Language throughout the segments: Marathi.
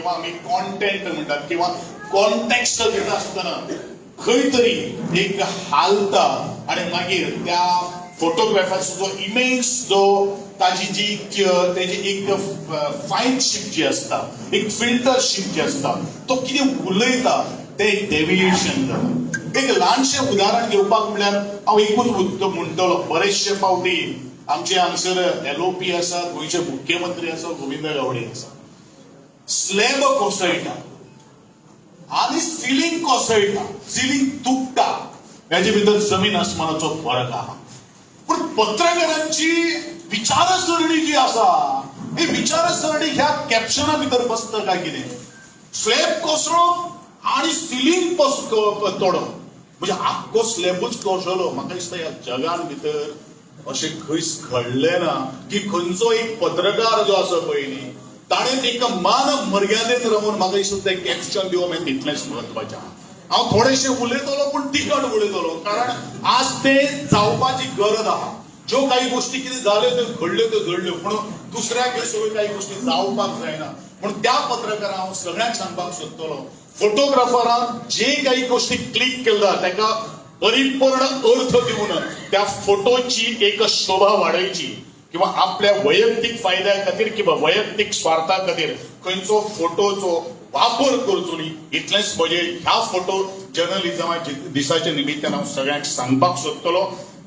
किंवा आम्ही कॉन्टेंट म्हणतात किंवा कॉन्टेक्स्ट घेता आसतना खंय तरी एक हालता आणि मागीर त्या फोटोग्राफाचो जो इमेज जो ताजी जी तेजी एक फायनशिप जी असता एक फिल्टरशिप जी असता तो कितें उलयता ते एक डेव्हिएशन जाता. एक ल्हानशें उदाहरण घेवपाक म्हळ्यार हांव एकूच म्हणटलो. बरेचशे फावटी आमचे हांगसर LOP आसा, गोंयचे मुख्यमंत्री आसा, गोविंद गावडे आसा. स्लॅब कोसळटा आनी सिलींग कोसळटा, सिलींग तुटता, हेजे भितर जमीन आसमानाचो फरक आहा. पण पत्रकारांची विचारसरणी जी आसा ही विचारसरणी ह्या कॅप्शना भितर बसता काय कितें? स्लॅब कोसळप आणि सिलींग तोडप म्हणजे आख्खो स्लॅबूच कोसळलो. म्हाका दिसता ह्या जगान भितर अशें खंयच घडलें ना की खंयचो एक पत्रकार जो आसा पळय ताणें एका मान मर्यादेत रावून म्हाका दिसता तें कॅप्शन दिवप हें तितलेंच म्हत्वाचें. हांव थोडेशें उलयतलो पण तिखट उलयतलो कारण आज तें जावपाची गरज आहा. ज्यो काही गोष्टी कितें जाल्यो त्यो घडल्यो त्यो घडल्यो पण दुसऱ्याक ह्यो सगळ्यो काही गोष्टी जावपाक जायना. म्हणून त्या पत्रकारांक हांव सगळ्यांक सांगपाक सोदतलो, फोटोग्राफरान जे काही गोष्टी क्लिक केल्या ताका परिपूर्ण अर्थ दिवन त्या फोटोची एक शोभा वाडयची किंवा आपल्या वैयक्तिक फायद्या खातीर किंवा वैयक्तिक स्वार्था खातीर खंयचो फोटोचो वापर करचो न्ही इतलेंच म्हजें ह्या फोटो जर्नलिझमाच्या दिसाच्या निमित्तान हांव सगळ्यांक सांगपाक सोदतलो.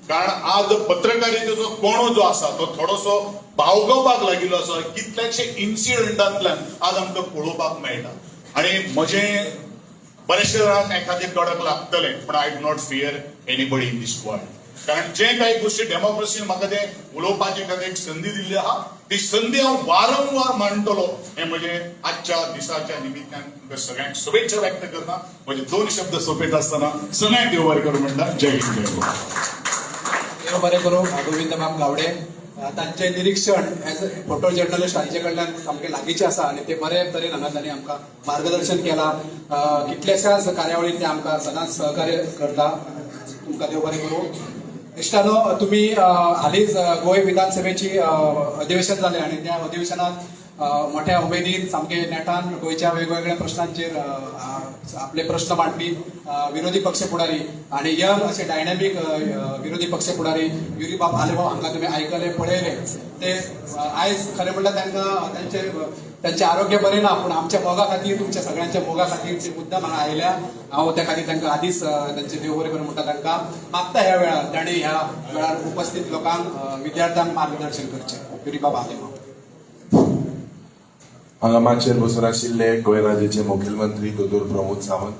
कारण आज पत्रकारितेचो कोणो जो आसा तो थोडोसो भावगवपाक लागिल्लो आसा. कितल्याशे इन्सिडंटांतल्यान आज आमकां पळोवपाक मेळटा. आणि म्हजें बरेचशे जाणांक एखादें कडक लागतलें पण I do not fear anybody in these world. कारण जे काही गोष्टी डेमोक्रेसीन म्हाका ते उलोवपाची खातीर एक संदी दिल्ली आहा ती संदी हांव वारंवार मांडटलो. हे म्हजे आजच्या दिसाच्या निमित्तान सगळ्यांक शुभेच्छा व्यक्त करता. म्हजे 2 शब्द सोंपयत आसतना सगळ्यांक देव बरें करूं म्हणटा. जय हिंद जय गोवा. देव बरें करूं गोविंद बाब गावडे. तांचें निरीक्षण एज अ फोटो जर्नलिस्ट हांचे कडल्यान सामकें लागींचें आसा आनी ते बरे तरेन हांगा तांणी आमकां मार्गदर्शन केलां. कितल्याशाच कार्यावळींनी ते आमकां सदांच सहकार्य करता. तुमकां देव बरें करूं. इश्टानो, तुम्ही हालींच गोंय विधानसभेची अधिवेशन जालें आनी त्या अधिवेशनात मोठ्या उमेदीन सामके नेटान गोंयच्या वेगवेगळ्या प्रश्नांचेर आपले प्रश्न मांडपी विरोधी पक्ष फुडारी आणि यंग असे डायनॅमिक विरोधी पक्ष फुडारी युरी बाब हालेबाब हांकां तुम्ही आयकले पळयले. ते आयज खरें म्हणल्यार त्यांचे आरोग्य बरें ना पण आमच्या मोगा खातीर तुमच्या सगळ्यांच्या मोगा खातीर ते मुद्दाम हांगा आयल्या. हांव त्या खातीर तांकां आदींच त्यांचे देव बरें करूं म्हणटा. तांकां मागता ह्या वेळार तांणी ह्या वेळार उपस्थित लोकांक विद्यार्थ्यांक मार्गदर्शन करचें. युरी बाब हालेबाब. हांगा माचयेर बसून आशिल्ले गोंय राज्याचे मुखेलमंत्री दोतोर प्रमोद सावंत,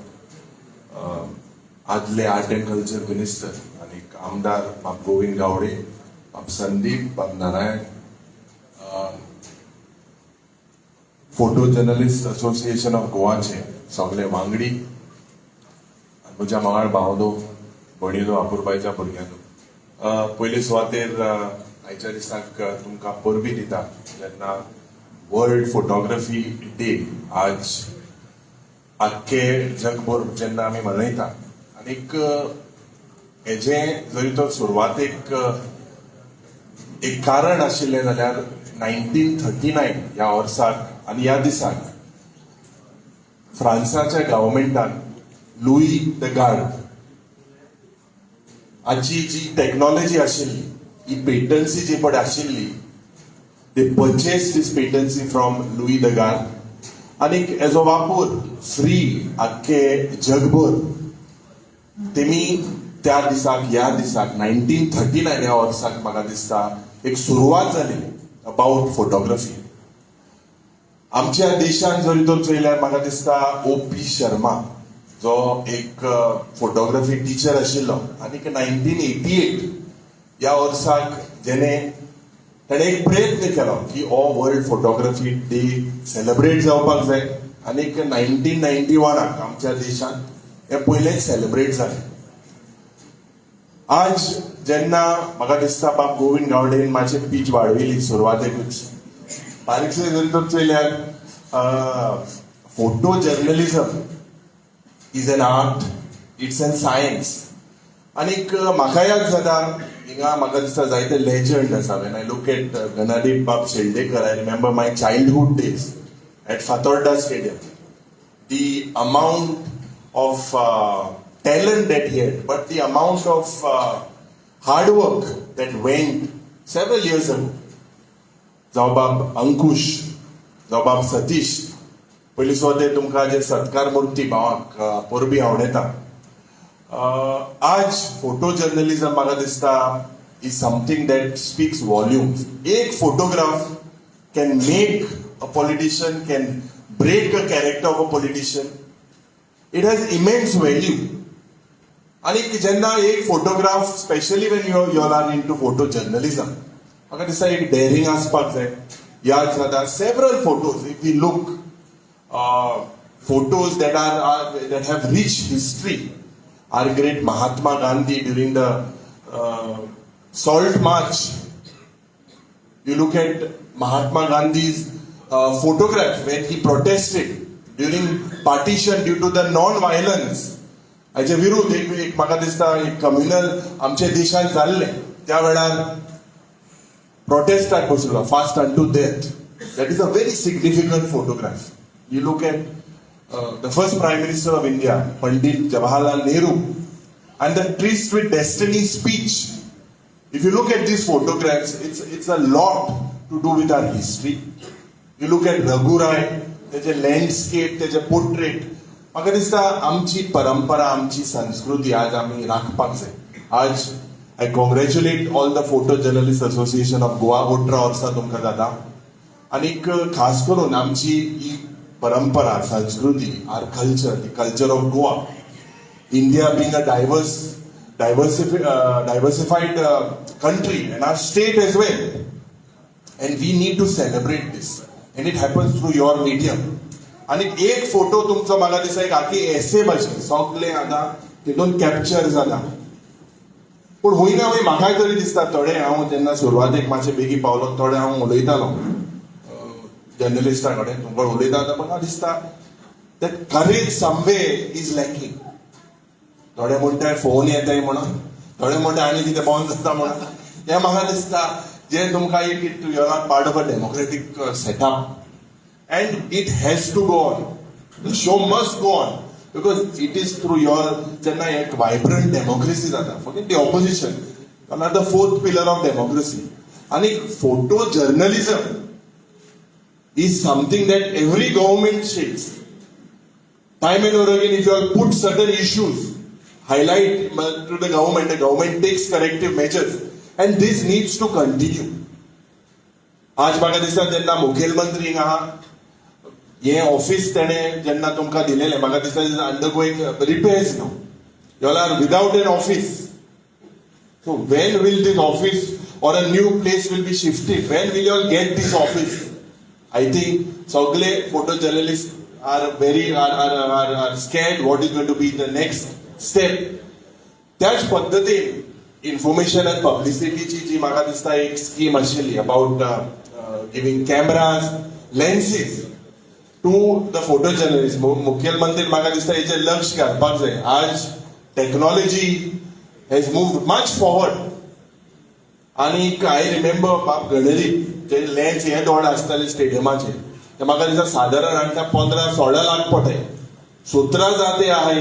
आदले आर्ट एंड कल्चर मिनिस्टर आनी आमदार बाब गोविंद गावडे, बाब संदीप, बाब Narayan, photo journalist association of गोवाचे सगळे वांगडी, म्हज्या मगाळ भावलो, भणिलो, आपुरबायच्या भुरग्यांनो, पयले सुवातेर आयच्या दिसाक तुमकां परबी दिता जेन्ना वर्ल्ड फोटोग्राफी डे आज आख्खे जगभर जेन्ना आमी मनयता. आनीक हेजे जरी तो सुरवातेक एक कारण आशिल्लें जाल्यार 1939 ह्या वर्साक आनी ह्या दिसाक फ्रांसाच्या गव्हर्मेंटान लुई द गार्ड हाची जी टेक्नॉलॉजी आशिल्ली ही पेटन्सी जी पळय आशिल्ली they purchased this patency from Louis the Guard आणि हेजो वापर फ्री आख्खे जगभर तेमी त्या दिसाक ह्या दिसाक 1939 ह्या वर्साक म्हाका दिसता एक सुरवात जाली अबाउट फोटोग्राफी. आमच्या देशान जरी तर चयल्यार म्हाका दिसता O.P. शर्मा जो एक फोटोग्राफी टिचर आशिल्लो आनी 1988 ह्या वर्साक जेणे ताणें एक प्रयत्न केलो की हो वर्ल्ड फोटोग्राफी डे सेलिब्रेट जावपाक जाय आनी 1991 आमच्या देशान हें पयलें सेलिब्रेट जालें. आज जेन्ना म्हाका दिसता बाब गोविंद गावडेन मातशें पीच वाडयली सुरवातेकूच बारीकशें जरी तर चयल्यार photo journalism is an art, it's an science. आनीक म्हाका याद जाता हिंगा म्हाका दिसता जायते लेजंड आसा. When I look at Ganadeep बाब Sheldekar, I remember my childhood days at Fatorda Stadium, the amount of talent that he had, but the amount of hard work that went several years ago. जावं बाब अंकुश, जावं बाब सतीश, पयलीं सुद्दां तुमकां जे सत्कार मूर्ती भावाक परबी आवडटा. आज फोटो जर्नलिझम म्हाका दिसता is something that speaks volumes. एक photograph can make a politician, can break a character of a politician. It has immense value. आणि जेन्ना एक photograph, especially when you all are into photojournalism, म्हाका दिसता एक daring आसपाक जाय. याद जाता several photos. If we look, photos that have rich history. Our great Mahatma Gandhi during the Salt March. You look at Mahatma Gandhi's photograph when he protested during partition due to the non-violence. हाचे विरुद्ध एक म्हाका दिसता एक कम्युनल आमच्या देशांत जाल्ले त्या वेळार प्रोटेस्टाक बसलो fast unto death. That is a very significant photograph. You look at the first Prime Minister of India, Pandit Jawaharlal Nehru, and the Tryst with Destiny speech. If you look at these photographs, it's a lot to do with our history. You look at Raghu Rai, त्याचे लँडस्केप, त्याचे पोर्ट्रेट. म्हाका दिसता आमची परंपरा, आमची संस्कृती आज आमी राखपाक जाय. आज I congratulate all the Photo Journalists Association of Goa, Otra वर्सां तुमकां जाता. आनीक खास करून आमची ही परंपरा, संस्कृती, our culture, the culture of Goa. India being a diversified country and our state as well, and we need to celebrate this, and it happens through your medium. आणि एक फोटो तुमचो म्हाका दिसता एक आखी एसे भाशेन सगळे हांगा तितून कॅप्चर जाला. पूण हूंय ना हूंय म्हाकाय तरी दिसता थोडे हांव जेन्ना सुरवातेक मातशें बेगी पावलो थोडे हांव उलयतालो जर्नलिस्टा कडेन तुमकां उलयता म्हाका दिसता that courage somewhere is lacking. थोडे म्हणटात फोन येताय म्हणून, थोडे म्हणटा आनी कितें बंद जाता म्हणून. हें म्हाका दिसता जे तुमकां एक you are part of a democratic setup and it has to go on. The show must go on because it is through your जेन्ना एक vibrant democracy जाता. Forget the opposition. Another fourth pillar of democracy. आणि photo journalism is something that every government shakes. Time and again, if you have put certain issues, highlight to the government takes corrective measures, and this needs to continue. आज म्हाका दिसता जेन्ना मुखेलमंत्री आहा हे ऑफिस तेणें जेन्ना तुमकां दिलेलें म्हाका दिसता इज अंडरगोईंग रिपेयर्स नाव. You all are without an office. So when will this office or a new place will be shifted? When will you all get this office? I think सगळे photojournalists are scared what is going to be the next step. त्याच पद्धतीन information and publicity ची जी म्हाका दिसता एक स्कीम आशिल्ली about giving cameras, lenses to the photojournalists. मुखेलमंत्री म्हाका दिसता हेचेर लक्ष घालपाक जाय. आज technology has moved much forward. आणि आय रिमेंबर बाप गणरी जे लेन्स हे दोड आसताले स्टेडियमाचे ते म्हाका दिसता सादारण हांगा 15-16 लाख पडटाय. 17 जाते आहाय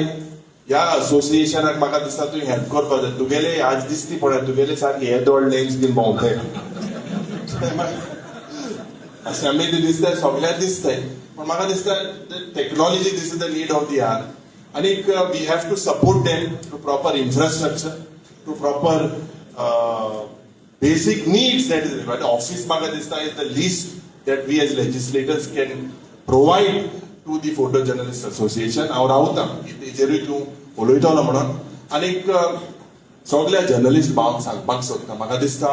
ह्या असोसिएशनाक म्हाका दिसता तूं हेल्प करपाक जाय. तुगेले आज दिसती पळय तुगेले सारके हे दोड लेन्स घेवन भोंवताय अशें आमी दिसता सगळ्याक दिसताय. पण म्हाका दिसता technology this is the need of the hour. आनी we have to support them to proper infrastructure, to proper basic needs that is required. Office म्हाका दिसता is the least that we as legislators can provide to the Photojournalists Association. हांव रावता हेजेरूय तूं उलयतलो म्हणून. आनीक सगळ्या जर्नलिस्ट भावांक सांगपाक सोदता म्हाका दिसता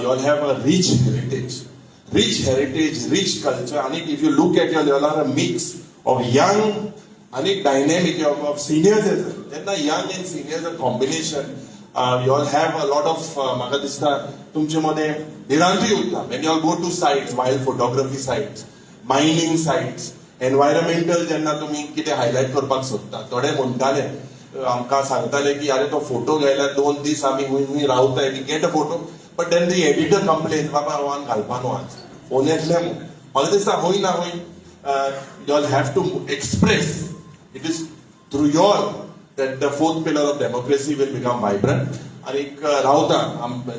you all have a rich heritage, rich culture. आनीक if you look at you all are a mix of young आनीक dynamic of seniors as well. जेन्ना young and seniors are combination, you all have a lot of म्हाका दिसता तुमचे मध्ये निरांतूय उरता. when you all go to sites, wild photography sites, mining sites, environmental जेन्ना तुमी कितें हायलायट करपाक सोदता थोडे म्हणटाले आमकां सांगताले की अरे तो फोटो घ्यायला 2 दीस आमी हुंय रावताय we get a photo but then the editor complain बाबा हांव घालपा न्हू आज फोन येतले म्हाका दिसता हूंय ना हूंय you all have to express. It is through your that the fourth pillar of democracy will become vibrant. आणि रावता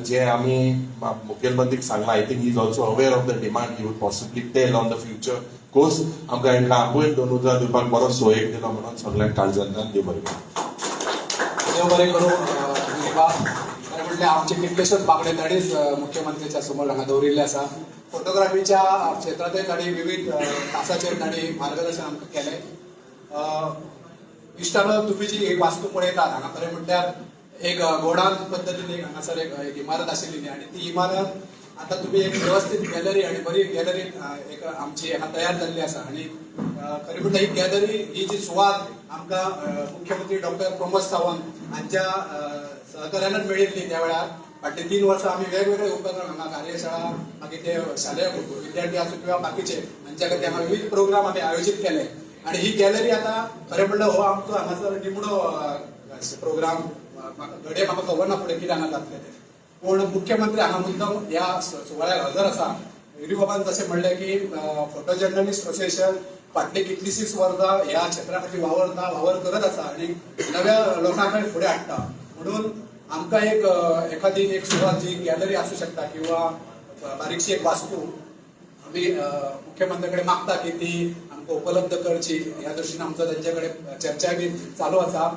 जे आम्ही मुखेलमंत्रीक सांगला, I think he is also aware of the demand you would possibly tell on the future course. आमकां हेंका आपूय 2000 दिवपाक बरो सोयेक दिलो म्हणून सगळ्यांक काळजांतल्यान देव बरें करूं. देव बरें करूं. खरें म्हणल्यार आमचे कितलेशेच मागणे ताणीच मुख्यमंत्र्याच्या समोर हांगा दवरिल्ले आसा. फोटोग्राफीच्या क्षेत्रांतूय ताणी विविध तासाचेर ताणी मार्गदर्शन आमकां केलें. इश्टानो तुम्ही जी एक वास्तू पळयतात हांगा खरें म्हणल्यार एक गोडान पद्दतीन एक हांगासर एक इमारत आशिल्ली न्ही, आनी ती इमारत आता तुम्ही एक व्यवस्थित गॅलरी आणि बरी गॅलरी एक आमची हांगा तयार जाल्ली आसा. आनी खरी म्हणटा ही गॅलरी ही जी सुवात आमकां मुख्यमंत्री डॉक्टर प्रमोद सावंत हांच्या सहकार्यानच मेळिल्ली. त्या वेळार फाटली 3 वर्सां आमी वेगवेगळे उपक्रम हांगा कार्यशाळा मागीर ते शालेय विद्यार्थी आसूं किंवा बाकीचे हांच्या खातीर हांगा विविध प्रोग्राम आमी आयोजीत केले. आणि ही गॅलरी आता खरें म्हणल्यार हो आमचो हांगासर निमणो प्रोग्राम घडये म्हाका खबर ना फुडें कितें हांगा जातलें तें. पूण मुख्यमंत्री हांगा मुद्दम ह्या सुवाळ्याक हजर आसा. युरी बाबान जशें म्हणलें की फोटो जर्नलिस्ट असोसिएशन फाटली कितलीशींच वर्सां ह्या क्षेत्रा खातीर वावर करत आसा आणि नव्या लोकांक फुडें हाडटा. म्हणून आमकां एखादी एक सुवात जी गॅलरी आसूं शकता किंवा बारीकशी एक वास्तू आमी मुख्यमंत्री कडेन मागता की ती आमकां उपलब्ध करची. ह्या दृश्टीन आमचो तेंचे कडेन चर्चा बी चालू आसा.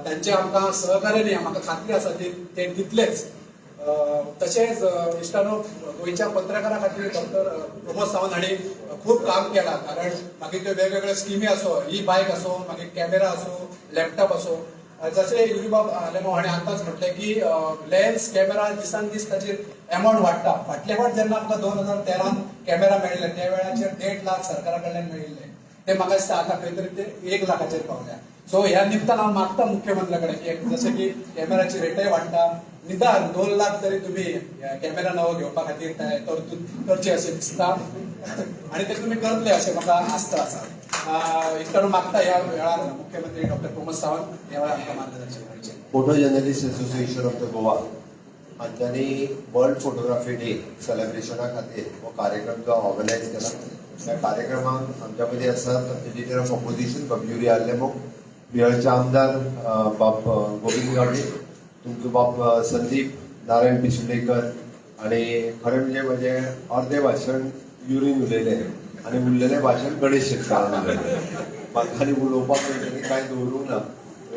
त्यांचे आमकां सहकार्य न्ही, म्हाका खात्री आसा ते दितलेच. तशेंच इश्टानो गोंयच्या पत्रकारा खातीर डॉक्टर प्रमोद सावंत हांणी खूब काम केलां. कारण मागीर त्यो वेगवेगळ्यो स्किमी आसो, ई बायक आसो, मागीर कॅमेरा आसो, लॅपटॉप आसो. जशें युरीबाब आलेमो हाणें आतांच म्हटलें की लेन्स कॅमेरा दिसान दीस ताचेर एमावंट वाडटा. फाटले फावट जेन्ना आमकां 2013 कॅमेरा मेळिल्ले त्या वेळाचेर 1.5 लाख सरकारा कडल्यान मेळिल्ले, ते म्हाका दिसता आतां खंय तरी ते 1 लाखाचेर पावल्या. सो ह्या निमतान हांव मागता मुख्यमंत्र्या कडेन की जशें की कॅमेराची रेटय वाडटा, निदान 2 लाख तरी तुम्ही कॅमेरा नवो घेवपा खातीर तरतूद करची अशें दिसता. आनी ते तुमी करतले अशें म्हाका आस्त आसा. इतलो मागता ह्या वेळार मुख्यमंत्री डॉक्टर प्रमोद सावंत ह्या वेळार आमकां मार्गदर्शन करचें. Photo journalist association of the Goa हांच्यांनी वर्ल्ड फोटोग्राफी डे सेलिब्रेशना खातीर हो कार्यक्रम जो ऑर्गनायज केला. ह्या कार्यक्रमाक आमच्या मदीं आसात लिडर ऑफ ऑपोजिशन बबजुरी आलेमो, बिहारचे आमदार बाब गोविंद गावडे, तुमचो बाब संदीप नारायण पिसुलेकर, आणि खरें म्हणजे म्हजें अर्धें भाशण युरीन उलयलें आनी उरलेलें भाशण गणेश शेटकारान उलयलें. म्हाका आनी उलोवपाक कांय दवरूंक ना,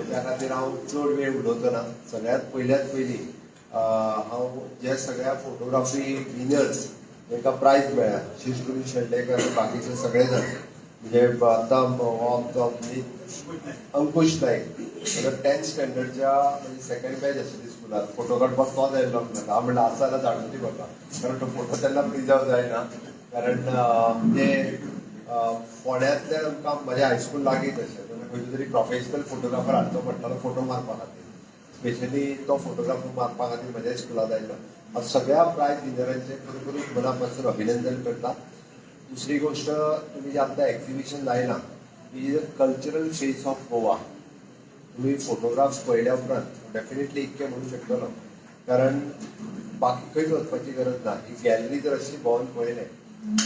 त्या खातीर हांव चड वेळ उलोवचो. सगळ्यात पयलीं हांव जे सगळ्या फोटोग्राफी विनर्स जेका प्रायज मेळ्ळा, शिशकुरी शेळडेकर बाकीचे सगळे जाण, म्हणजे आतां हो आमचो अंकुश नायक 10th स्टँडर्डच्या म्हणजे सेकंड बॅच आशिल्ली स्कुलात फोटो काडपाक तो जायलो म्हाका. हांव म्हणलें आसा जाल्यार धाडून दी म्हाका, कारण तो फोटो तेन्ना प्रिजर्व जायना. कारण ते फोंड्यांतल्यान आमकां म्हजें हायस्कूल लागींच अशें खंयचो तरी प्रोफेशनल फोटोग्राफर हाडचो पडटालो फोटो मारपा खातीर. स्पेशली तो फोटोग्राफर मारपा खातीर म्हज्या स्कुलांत आयलो. सगळ्या प्रायज विनरांचे खरोखरूच मना पासून अभिनंदन करता. दुसरी गोष्ट, तुम्ही जे आतां एक्झिबिशन लायलां ही is a cultural face of Goa. तुम्ही फोटोग्राफ्स पळयल्या उपरांत डेफिनेटली इतकें म्हणू शकतलो, कारण बाकी खंयच वचपाची गरज ना. ही गॅलरी जर अशी भोंवन पळयलें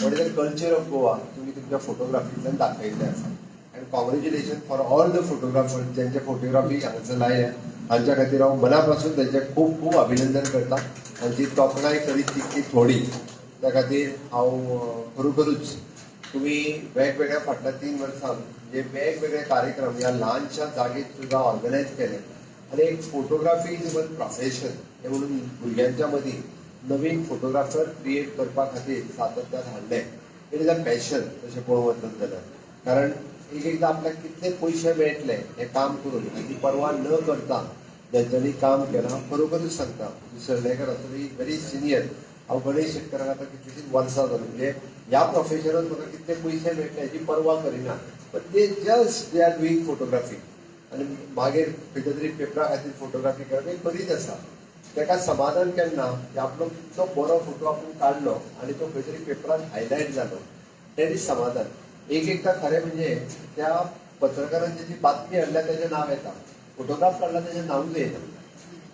what is the culture of Goa तुम्ही तुमच्या फोटोग्राफींतल्यान दाखयल्लें आसा. And congratulation for all the photographers जेंचे फोटोग्राफी हांगासर लायल्या. हांच्या खातीर हांव मना पासून तेंचें खूब खूब अभिनंदन करता. हांची तोखणाय करीत तितली थोडी, त्या खातीर हांव खरोखरूच तुम्ही वेगवेगळ्या फाटल्या 3 वर्सां जे वेगवेगळे कार्यक्रम ह्या ल्हानशा जागेत सुद्धा ऑर्गनायज केले. आनी एक फोटोग्राफी इज वन प्रोफेशन हे म्हणून भुरग्यांच्या मदीं नवीन फोटोग्राफर क्रिएट करपा खातीर सातत्यान हाडलें. इट इज अ पॅशन तशें पळोवंक वचत जाल्यार. कारण एकदां आपल्याक कितले पयशे मेळटले हें काम करून हाची पर्वा न करता जेंच्यांनी काम केलां खरोखरूच सांगता. शेळडेकर असली व्हेरी सिनियर. हांव गणेश शेटकाराक आतां कितलींशींच वर्सां जालीं, म्हणजे ह्या प्रोफेशनांत म्हाका कितले पयशे मेळटले हेची पर्वा करिना, but they are doing photography. आनी मागीर खंयच्या तरी पेपरा खातीर फोटोग्राफी करप हें करीत आसा. ताका समाधान केन्ना की आपलो कितलो बरो फोटो आपूण काडलो आनी तो खंय तरी पेपरान हायलायट जालो, तें समाधान. एकदां खरें म्हणजे त्या पत्रकारांची जी बातमी हाडल्या तेजें नांव येता, फोटोग्राफ काडला तेजें नांवूच येना.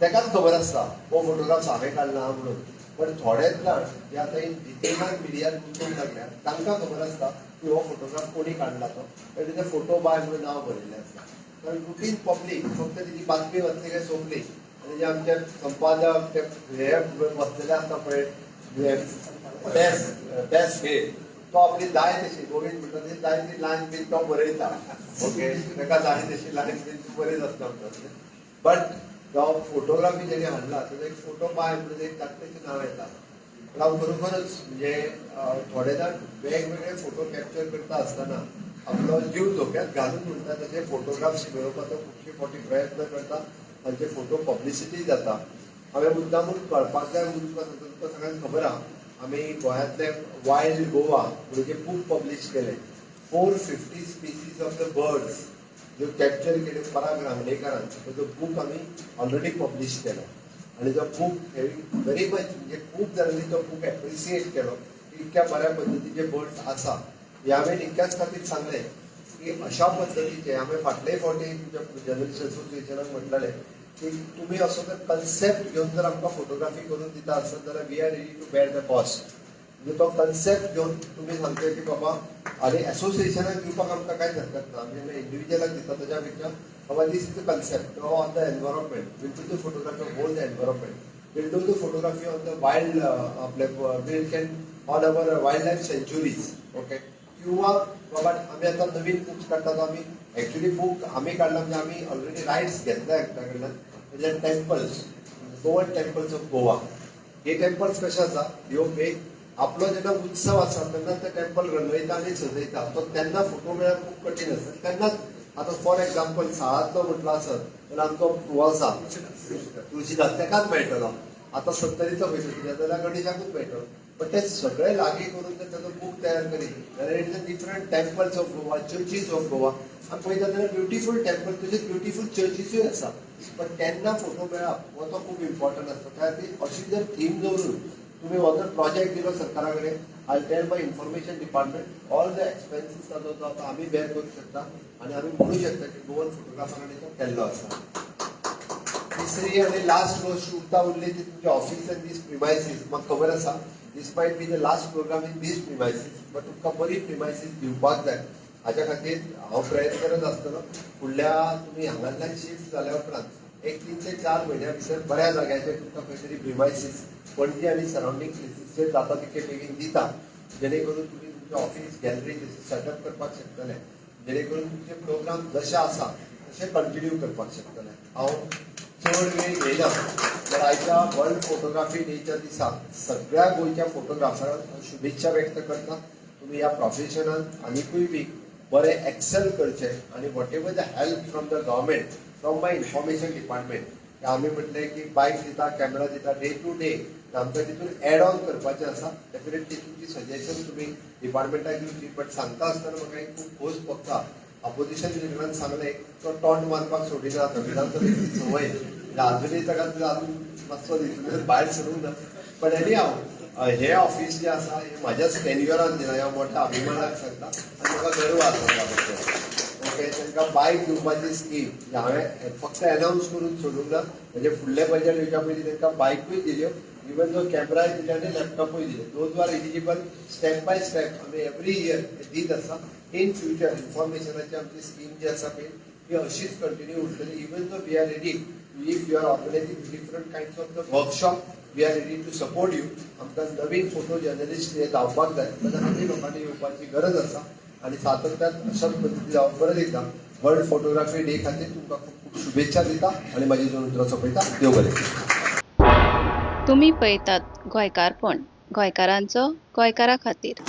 ताकाच खबर आसता हो फोटोग्राफ हांवें काडला म्हणून. पण थोडेच जाण जे आतां डिटेलान मिडियान गुंतूंक लागल्यात तांकां खबर आसता की हो फोटोग्राफ कोणी काढला तो तर तिथे फोटो बाय म्हणून नाव बरयल्लें आसा कारण रुटीन पब्लीक फक्त तिची बातमी वाचली काय सोंपली आनी जे आमचे संपादक ते हे बसलेले आसता पळय बेस्ट हे तो आपली जाय तशी गोविंद म्हणटा तशी जाय ती लायन बीन तो बरयता ओके ताका जाय तशी लायन बीन बरीच आसता म्हणटा बट तो फोटोग्राफी जेणे हाडला ताजो एक फोटो बाय म्हणून एक ताकतेचें नांव येता पण हांव खरोखरच म्हणजे थोडे जाण वेगवेगळे फोटो कॅप्चर करता आसतना आपलो जीव धोक्यात घालून म्हणटा तशे फोटोग्राफ्स मेळोवपाचो खुबशे फावटी प्रयत्न करता तांचे फोटो पब्लिसिटी जाता हांवें मुद्दामून कळपाक जाय म्हणून तुमकां सगळ्यांक खबर आहा आमी गोंयांतले वायल्ड गोवा म्हणून जे बूक पब्लीश केले 450 स्पिसीज ऑफ द बर्ड्स जो कॅप्चर केले पराग रांगडेकरान तो बूक आमी ऑलरेडी पब्लीश केला आणि जो बूक व्हेरी मच म्हणजे खूप जणांनी तो बूक एप्रिसिएट केलो इतक्या बऱ्या पद्धतीचे बर्ड्स आसा हे हांवें इतक्याच खातीर सांगलें की अशा पद्धतीचे हांवें फाटलेय फावटी जर्नलिस्ट असोसिएशनाक म्हटलेलें की तुम्ही असो जर कन्सेप्ट घेवन जर आमकां फोटोग्राफी करून दिता आसत जाल्यार we are ready to bear the cost म्हणजे तो कन्सेप्ट घेवन तुम्ही सांगता की बाबा आणि असोसिएशनाक दिवपाक आमकां कांयच हरकत ना आमी इंडिव्हिज्युअलाक दिता ताच्या पेक्षा बाबा this is the concept on the environment we'll do the photography of whole the environment we'll do the photography on the wild आपले we'll can on our wild life sanctuaries okay किंवा बाबा आमी आतां नवीन बुक्स काडटात आमी एक्चुअली बूक आमी काडला म्हणजे आमी ऑलरेडी रायट्स घेतला एकट्या कडल्यान म्हणजे temples Goan temples of Goa हे टेम्पल्स कशे आसा ह्यो एक आपलो जेन्ना उत्सव आसा तेन्ना ते टेम्पल रंगयता आनी सजयता तो तेन्ना फोटो मेळप खूब कठीण आसा तेन्नाच आतां फॉर एक्झाम्पल साळांतलो म्हटलो आसत जाल्यार आमचो हो आसा तुळशीदास तेकाच मेळटलो आतां सत्तरीचो खंयचो कितें जाल्यार गणेशाकूच मेळटलो पण ते सगळे लागीं करून ते ताजो बूक तयार करीत जाल्यार it is different temples of Goa churches of Goa आनी पळयता जाल्यार ब्युटिफूल टेम्पल तशेंच ब्युटिफूल चर्चीसूय आसा पण तेन्ना फोटो मेळप हो तो खूब इम्पॉर्टंट आसता त्या खातीर अशी जर थीम दवरून तुम्ही हो जर प्रोजेक्ट दिलो सरकारा कडेन I tell my information department all the expenses जो आतां आमी बेर करूं शकता आनी आमी म्हणू शकता की गोवन फोटोग्राफरांनी तो केल्लो आसा तिसरी आनी लास्ट गोष्ट उरता उरली ती तुमच्या ऑफिस एंड दीस प्रिमायसीस म्हाका खबर आसा this might be the last programme in this premises but तुमकां बरी प्रिमायसीस दिवपाक जाय हाच्या खातीर हांव प्रयत्न करत आसतलो फुडल्या तुमी हांगांतल्यान शिफ्ट जाल्या उपरांत 1 3 ते 4 म्हयन्या भितर बऱ्या जाग्याचेर तुमकां खंय तरी प्रिमायसीस पणजी आनी सरावंडींग प्लेसीसचेर जाता तितके बेगीन दिता जेणे करून तुमी तुमचे ऑफिस गॅलरी सेटअप करपाक शकतले जेणे करून तुमचे प्रोग्राम जशे आसा तशे कंटिन्यू करपाक शकतले हांव चड वेळ घेयना तर आयच्या वर्ल्ड फोटोग्राफी डेच्या दिसा सगळ्या गोंयच्या फोटोग्राफरांक शुभेच्छा व्यक्त करता तुम्ही ह्या प्रोफेशनान आनीकूय बी बरे एक्सेल करचे आणि what ever the help from the government from my information department आमी म्हटलें की बायक दिता कॅमेरा दिता डे टू डे आमकां तितून एड ऑन करपाचें आसा डेफिनेटली तुमची सजेशन तुमी डिपार्टमेंटाक दिवची बट सांगता आसतना म्हाका एक खूब खोस भोगता अपोजिशन लिडरान सांगलें तो टॉन्ट मारपाक सोडिना विधान सभेची संवय अजूनही ताका अजून मातसो तितून भायर सरूंक ना पण एनी हांव हे ऑफिस जे आसा हे म्हाज्याच टेन्युअरान दिला ह्या मोठ्या अभिमानाक सांगता आनी म्हाका गर्व आसा त्या बद्दल ओके तांकां बायक दिवपाची स्कीम हांवें फक्त अनावन्स करून सोडूंक ना म्हणजे फुडले बजेट येवच्या पयलीं तांकां बायकूय दिल्यो इवन जो कॅमेराय दिले आनी लॅपटॉपूय दिले those are eligible step by step आमी एवरी इयर दीत आसा इन फ्युचर इन्फॉर्मेशनाची आमची स्कीम जी आसा पळय ती अशीच कंटिन्यू उरतली even though we are ready if you are organising different kinds of the workshop we are ready to support you आमकां नवीन फोटो जर्नलिस्ट हे जावपाक जाय जाल्यार आमी लोकांनी येवपाची गरज आसा आनी सातत्यान अशाच पद्दतीन हांव परत एकदां वर्ल्ड फोटोग्राफी डे खातीर तुमकां खूब खूब शुभेच्छा दिता आनी म्हाजी दोन उतरां सोंपयता देव बरें तुम्ही पळयतात गोंयकारपण गोंयकारांचो गोंयकारा खातीर